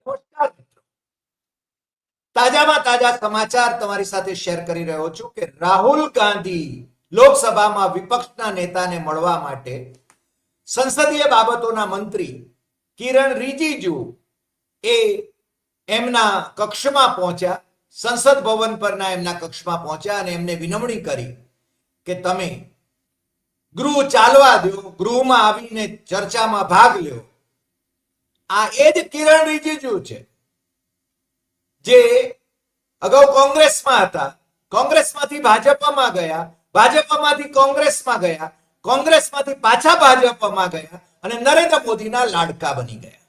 નમસ્કાર મિત્રો, તાજામાં તાજા સમાચાર તમારી સાથે શેર કરી રહ્યો છું કે રાહુલ ગાંધી લોકસભામાં વિપક્ષના નેતાને મળવા માટે સંસદીય બાબતોના મંત્રી કિરણ રિજિજુ એ એમના કક્ષમાં પહોંચ્યા. સંસદ ભવન પરના એમના કક્ષમાં પહોંચ્યા અને એમને વિનંતી કરી કે તમે ગૃહ ચાલવા દો, ગૃહમાં આવીને ચર્ચામાં ભાગ લ્યો. આ એ જ કિરણ રિજિજુ છે જે અગાઉ કોંગ્રેસમાં હતા, કોંગ્રેસમાંથી ભાજપમાં ગયા, ભાજપમાંથી કોંગ્રેસમાં ગયા, કોંગ્રેસમાંથી પાછા ભાજપમાં ગયા અને નરેન્દ્ર મોદીના લાડકા બની ગયા,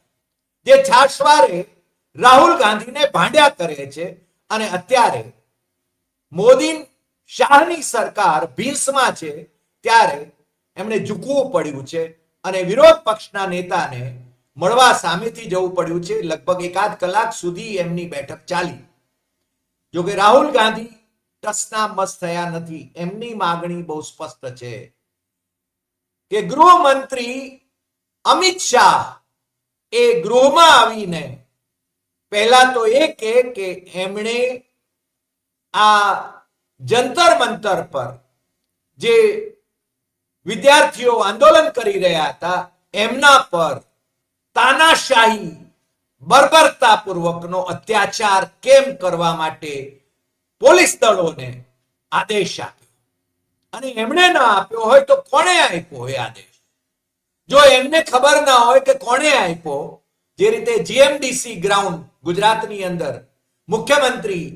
જે છાશવારે રાહુલ ગાંધીને ભાંડ્યા કરે છે. અને અત્યારે મોદી શાહની સરકાર ભીંસમાં છે ત્યારે એમણે ઝૂકવું પડ્યું છે અને વિરોધ પક્ષના નેતાને મળવા સામેથી જવું પડ્યું છે. લગભગ એકાદ કલાક સુધી એમની બેઠક ચાલી. જોકે રાહુલ ગાંધી ટસના મસ થયા નથી. એમની માગણી બહુ સ્પષ્ટ છે કે ગૃહમંત્રી અમિત શાહ એ ગૃહમાં આવીને પહેલા તો એ કે એમણે આ જંતર મંતર પર જે વિદ્યાર્થીઓ આંદોલન કરી રહ્યા હતા એમના પર તાનાશાહી બર્બરતાપૂર્વકનો અત્યાચાર કેમ કરવા માટે પોલીસ દળોને આદેશ આપ્યો, અને એમણે ના આપ્યો હોય તો કોણે આપ્યો એ આદેશ? જો એમને ખબર ના હોય કે કોણે આપ્યો, જે રીતે જીએમડીસી ગ્રાઉન્ડ ગુજરાતની અંદર મુખ્યમંત્રી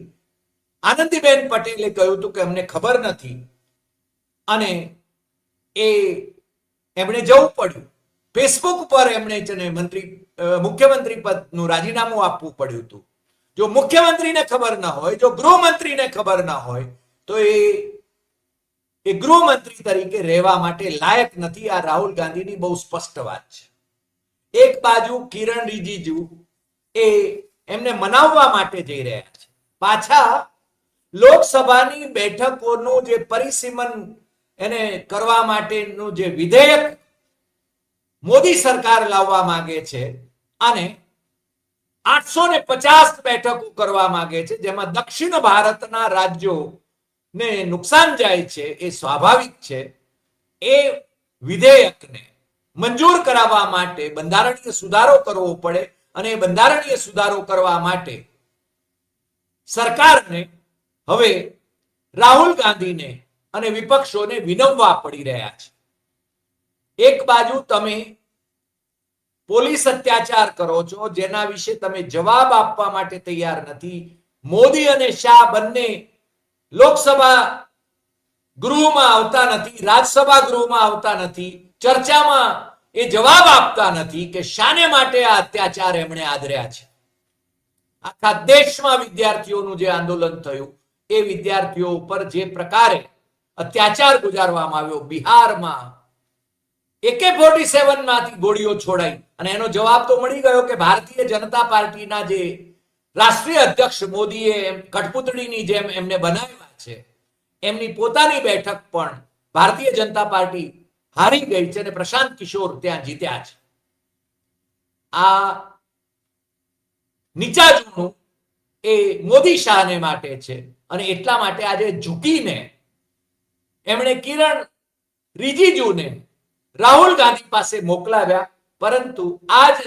આનંદીબેન પટેલે કહ્યું હતું કે અમને ખબર નથી અને એ એમણે જવું પડ્યું. ફેસબુક પર એમણે મુખ્યમંત્રી પદનું રાજીનામું આપવું પડ્યું હતું. જો મુખ્યમંત્રીને ખબર ના હોય, જો ગૃહમંત્રીને ખબર ના હોય તો એ ગૃહમંત્રી તરીકે રહેવા માટે લાયક નથી. આ રાહુલ ગાંધીની બહુ સ્પષ્ટ વાત છે. એક બાજુ કિરણ રિજિજુ એ એમને મનાવવા માટે જઈ રહ્યા છે, પાછા લોકસભાની બેઠકોનું જે પરિસીમન એને કરવા માટેનું જે વિધેયક મોદી સરકાર લાવવા માંગે છે અને 850 બેઠકો કરવા માંગે છે, જેમાં દક્ષિણ ભારતના રાજ્યોને નુકસાન જાય છે, એ સ્વાભાવિક છે. એ વિધેયકને મંજૂર કરાવવા માટે બંધારણીય સુધારો કરવો પડે અને એ બંધારણીય સુધારો કરવા માટે સરકારને હવે રાહુલ ગાંધીને અને વિપક્ષોને વિનવવા પડી રહ્યા છે. એક બાજુ તમે પોલીસ અત્યાચાર કરો છો, જેના વિશે તમે જવાબ આપવા માટે તૈયાર નથી. મોદી અને શાહ બંને લોકસભા ગૃહમાં આવતા નથી, રાજ્યસભા ગૃહમાં આવતા નથી, ચર્ચામાં એ જવાબ આપતા નથી કે શાને માટે આ અત્યાચાર એમણે આદર્યા છે. આખા દેશમાં વિદ્યાર્થીઓનું જે આંદોલન થયું એ વિદ્યાર્થીઓ ઉપર જે પ્રકારે અત્યાચાર ગુજારવામાં આવ્યો, બિહારમાં AK-47 માંથી ગોળીઓ છોડાઈ અને એનો જવાબ તો મળી ગયો કે ભારતીય જનતા પાર્ટીના જે રાષ્ટ્રીય અધ્યક્ષ મોદીએ કઠપુતળીની જેમ એમને બનાવ્યા છે, એમની પોતાની બેઠક પણ ભારતીય જનતા પાર્ટી હારી ગઈ છે અને પ્રશાંત કિશોર ત્યાં જીત્યા છે. આ નીચા જૂનું એ મોદી શાહને માટે છે અને એટલા માટે આજે ઝૂકીને એમણે કિરણ રિજિજુને રાહુલ ગાંધી પાસે મોકલાવ્યા. પરંતુ આજ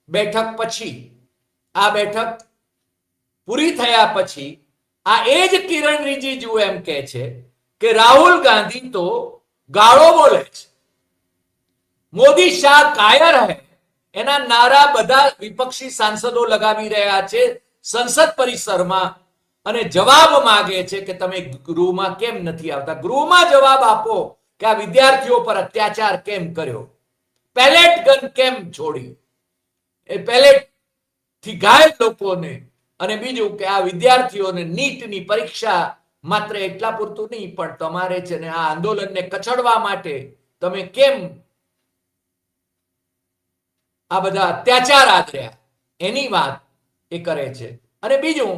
બેઠક પછી, આ બેઠક પૂરી થયા પછી આ એ જ કિરણ રિજિજુ એમ કહે છે કે રાહુલ ગાંધી તો ગાળો બોલે છે, મોદી શાહ કાયર હૈ, એના નારા બધા વિપક્ષી સાંસદો લગાવી રહ્યા છે સંસદ પરિસરમાં અને જવાબ માંગે છે કે તમે ગૃહમાં કેમ નથી આવતા? ગૃહમાં જવાબ આપો કે આ વિદ્યાર્થીઓ પર અત્યાચાર કેમ કર્યો, પેલેટ ગન કેમ છોડી, એ પેલેટ થી ઘાયલ લોકોને, અને બીજું કે આ વિદ્યાર્થીઓને નીટની પરીક્ષા માત્ર એટલા પૂરતું નહીં પણ તમારે છે ને આ આંદોલનને કચડવા માટે તમે કેમ આ બધા અત્યાચાર આદર્યા, એની વાત એ કરે છે. અને બીજું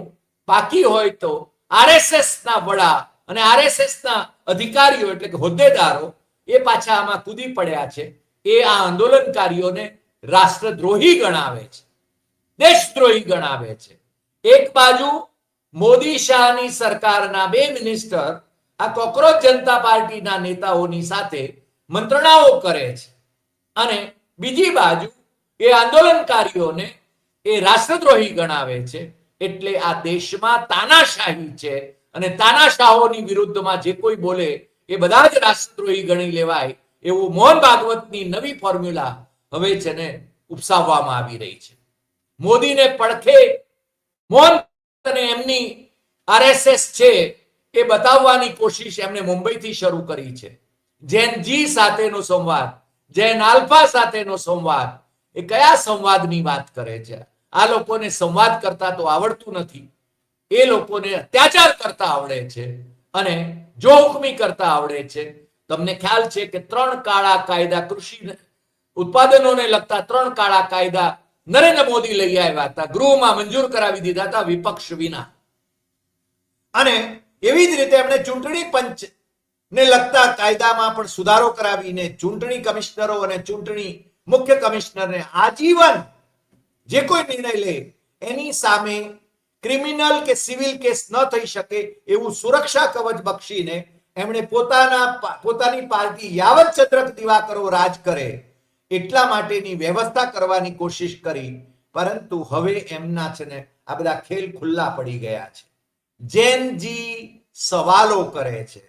બાકી હોય તો આરએસએસ ના વડા અને આરએસએસ ના અધિકારીઓ એટલે કે હોદ્દેદારો એ પાછા આમાં કૂદી પડ્યા છે. એ આ આંદોલનકારીઓને રાષ્ટ્રદ્રોહી ગણાવે છે. દેશદ્રોહી ગણાવે છે. એક બાજુ મોદી શાહની સરકારના બે મિનિસ્ટર આ કોકરોચ જનતા પાર્ટીના નેતાઓની સાથે મંત્રણાઓ કરે છે અને બીજી બાજુ એ આંદોલનકારીઓને એ રાષ્ટ્રદ્રોહી ગણાવે છે. એટલે આ દેશમાં તાનાશાહી છે અને તાનાશાહોની વિરુદ્ધમાં જે કોઈ બોલે એ બધા જ રાષ્ટ્રદ્રોહી ગણી લેવાય એવું મોહન ભાગવતની નવી ફોર્મ્યુલા હવે છે ને ઉપસાવવામાં આવી રહી છે. મોદીને પડખે મોહન અને એમની આરએસએસ છે એ બતાવવાની કોશિશ એમણે મુંબઈથી શરૂ કરી છે. જેન જી સાથેનો સંવાદ, જેન આલ્ફા સાથેનો સંવાદ, એ કયા સંવાદની વાત કરે છે? આ લોકોને સંવાદ કરતા તો આવડતું નથી. એ લોકોને અત્યાચાર કરતા આવડે છે અને જોહુકમી કરતા આવડે છે. તમને ખ્યાલ છે કે 3 કાળા કાયદા, કૃષિ ઉત્પાદનોને લગતા 3 કાળા કાયદા નરેન્દ્ર મોદી લઈ આવ્યા હતા, ગૃહમાં મંજૂર કરાવી દીધા હતા વિપક્ષ વિના. અને એવી જ રીતે એમણે ચૂંટણી પંચ ને લગતા કાયદામાં પણ સુધારો કરાવીને ચૂંટણી કમિશનરો અને ચૂંટણી મુખ્ય કમિશનરને આજીવન જે કોઈ નિર્ણય લે એની સામે ક્રિમિનલ કે સિવિલ કેસ ન થઈ શકે એવું સુરક્ષા કવચ બક્ષીને એમણે પોતાની પાર્ટી યાવત ચંદ્રક દિવાકરો રાજ કરે એટલા માટેની વ્યવસ્થા કરવાની કોશિશ કરી. પરંતુ હવે એમના છે ને આ બધા ખેલ ખુલ્લા પડી ગયા છે. જેનજી સવાલો કરે છે,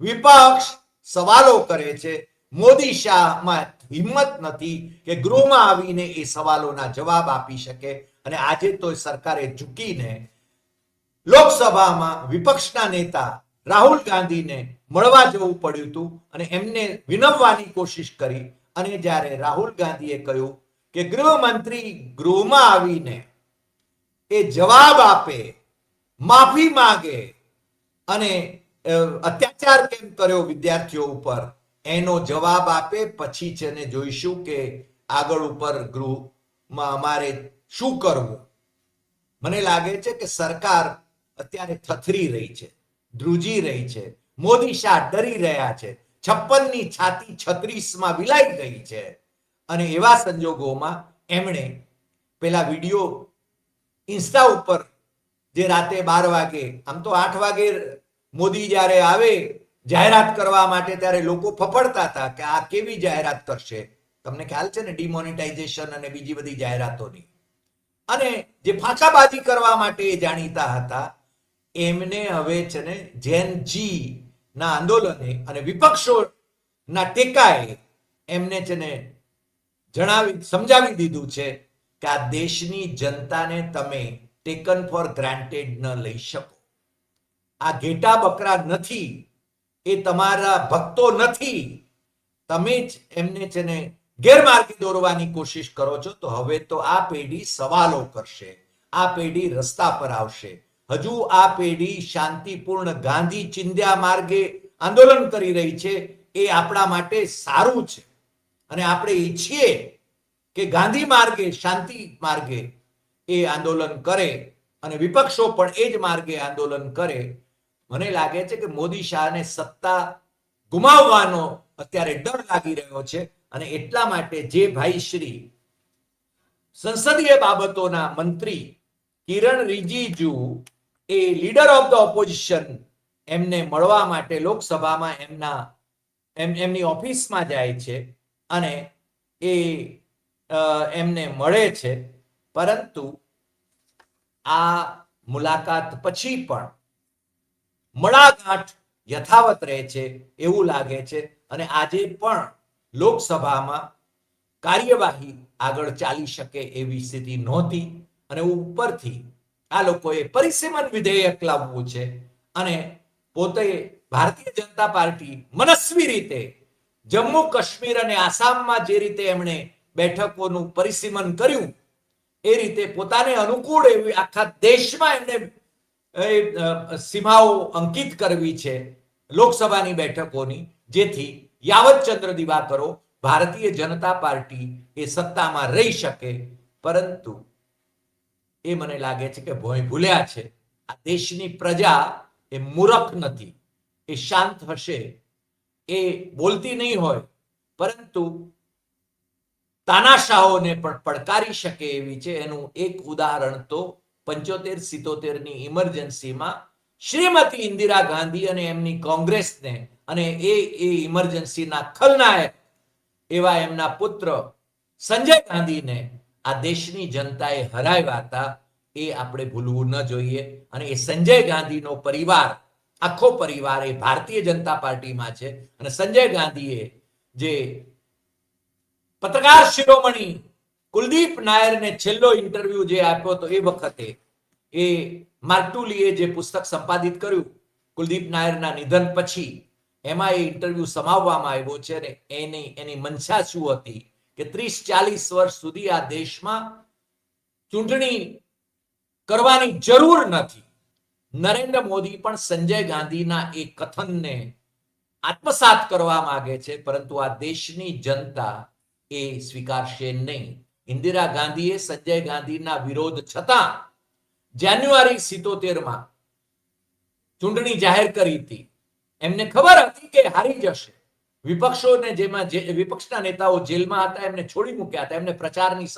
વિપક્ષ સવાલો કરે છે. મોદી શાહમાં હિંમત નથી કે ગૃહમાં આવીને એ સવાલોના જવાબ આપી શકે. અને આજે તો સરકારે ઝૂકીને લોકસભામાં વિપક્ષના નેતા રાહુલ ગાંધીને મળવા જવું પડ્યું હતું અને એમને વિનવવાની કોશિશ કરી. અને જ્યારે રાહુલ ગાંધીએ કહ્યું કે ગૃહમંત્રી ગૃહમાં આવીને એ જવાબ આપે, માફી માંગે અને અત્યાચાર કેમ કર્યો વિદ્યાર્થીઓ ઉપર એનો જવાબ આપે, પછી છે ને જોઈશું કે આગળ ઉપર ગૃહમાં અમારે શું કરવું. મને લાગે છે કે સરકાર અત્યારે થથરી રહી છે, ધ્રુજી રહી છે. મોદી શાહ ડરી રહ્યા છે. 56 ની છાતી 36માં વિલાઈ ગઈ છે. અને એવા સંજોગોમાં એમણે પેલા વિડીયો ઇન્સ્ટા ઉપર જે રાતે 12 વાગે, આમ તો 8 વાગે મોદી જ્યારે આવે જાહેરાત કરવા માટે ત્યારે લોકો ફફડતા હતા કે આ કેવી જાહેરાત કરશે. તમને ખ્યાલ છે ને ડિમોનેટાઇઝેશન અને બીજી બધી જાહેરાતોની. અને જે ફાંકાબાજી કરવા માટે જાણીતા હતા એમને હવે છે ને જેન જી ના આંદોલને અને વિપક્ષોના ટેકાએ એમને છે ને સમજાવી દીધું છે કે આ દેશની જનતાને તમે ટેકન ફોર ગ્રાન્ટેડ ન લઈ શકો. આ ઘેટા બકરા નથી, એ તમારા ભક્તો નથી. તમે જ એમને છે ને ગેરમાર્ગે દોરવાની કોશિશ કરો છો. તો હવે તો આ પેઢી સવાલો કરશે, આ પેઢી રસ્તા પર આવશે. હજુ આ પેઢી શાંતિપૂર્ણ ગાંધી ચિંધ્યા માર્ગે આંદોલન કરી રહી છે. એ આપણા માટે સારું છે અને આપણે ઈચ્છીએ કે ગાંધી માર્ગે, શાંતિ માર્ગે એ આંદોલન કરે અને વિપક્ષો પણ એ જ માર્ગે આંદોલન કરે. મને લાગે છે કે મોદી શાહને સત્તા ગુમાવવાનો અત્યારે ડર લાગી રહ્યો છે અને એટલા માટે જે ભાઈ શ્રી સંસદીય બાબતોના મંત્રી કિરણ રિજિજુ એ લીડર ઓફ ધ ઓપોઝિશન એમને મળવા માટે લોકસભામાં એમની ઓફિસમાં જાય છે અને એ એમને મળે છે. પરંતુ આ મુલાકાત પછી પણ મળાગાંઠ યથાવત રહે છે એવું લાગે છે. અને આજે પણ લોકસભામાં કાર્યવાહી આગળ ચાલી શકે એવી સ્થિતિ નહોતી અને ઉપરથી આ લોકોએ પરિસીમન વિધેયક લાવવું છે અને પોતે ભારતીય જનતા પાર્ટી મનસ્વી રીતે જમ્મુ કાશ્મીર અને આસામમાં જે રીતે એમણે બેઠકોનું પરિસીમન કર્યું એ રીતે પોતાને અનુકૂળ એવી આખા દેશમાં એમને સીમાઓ અંકિત કરવી છે લોકસભાની બેઠકોની, જેથી યાવતચંદ્ર દિવાકરો ભારતીય જનતા પાર્ટી એ સત્તામાં રહી શકે. પરંતુ એ મને લાગે છે કે ભોંય ભૂલ્યા છે. આ દેશની પ્રજા એ મૂરખ નથી, એ શાંત હશે, એ બોલતી નહીં હોય પરંતુ તાનાશાહોને પણ પડકારી શકે એવી છે. એનું એક ઉદાહરણ તો 75-77 ની ઇમરજન્સીમાં શ્રીમતી ઇન્દિરા ગાંધી અને એમની કોંગ્રેસને અને એ ઇમરજન્સીના ખલનાયક એવા એમના પુત્ર સંજય ગાંધીને આ દેશની જનતાએ હરાવ્યા હતા. એ આપણે ભૂલવું ન જોઈએ. અને એ સંજય ગાંધીનો પરિવાર, આખો પરિવાર એ ભારતીય જનતા પાર્ટીમાં છે. અને સંજય ગાંધીએ જે પત્રકાર શિરોમણી કુલદીપ નાયરને છેલ્લો ઇન્ટરવ્યુ જે આપ્યો હતો એ વખતે એ માર્ટુલીએ જે પુસ્તક સંપાદિત કર્યું કુલદીપ નાયરના નિધન પછી, એમાં એ ઇન્ટરવ્યુ સમાવવામાં આવ્યો છે. અને એની મનસા શું હતી કે 30-40 વર્ષ સુધી આ દેશમાં ચૂંટણી કરવાની જરૂર નથી. નરેન્દ્ર મોદી પણ સંજય ગાંધીના એ કથનને આત્મસાત કરવા માંગે છે, પરંતુ આ દેશની જનતા એ સ્વીકારશે નહીં. ઇન્દિરા ગાંધીએ સંજય ગાંધીના વિરોધ છતાં જાન્યુઆરી 77માં ચૂંટણી જાહેર કરી હતી. એમને ખબર હતી કે હારી જશે. વિપક્ષોને જેમાં વિપક્ષના નેતાઓ જેલમાં હતા એમને છોડી મૂક્યા હતા, એમને પ્રચારની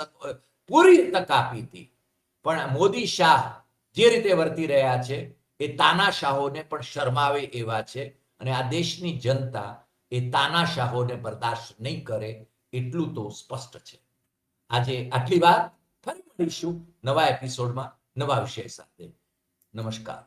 પૂરી તક આપી હતી. પણ મોદી શાહ જે રીતે વર્તી રહ્યા છે એ તાનાશાહોને પણ શરમાવે એવા છે. અને આ દેશની જનતા એ તાનાશાહોને બરદાસ્ત નહીં કરે એટલું તો સ્પષ્ટ છે. આજે આટલી વાત. ફરી મળીશું નવા એપિસોડમાં નવા વિષય સાથે. નમસ્કાર.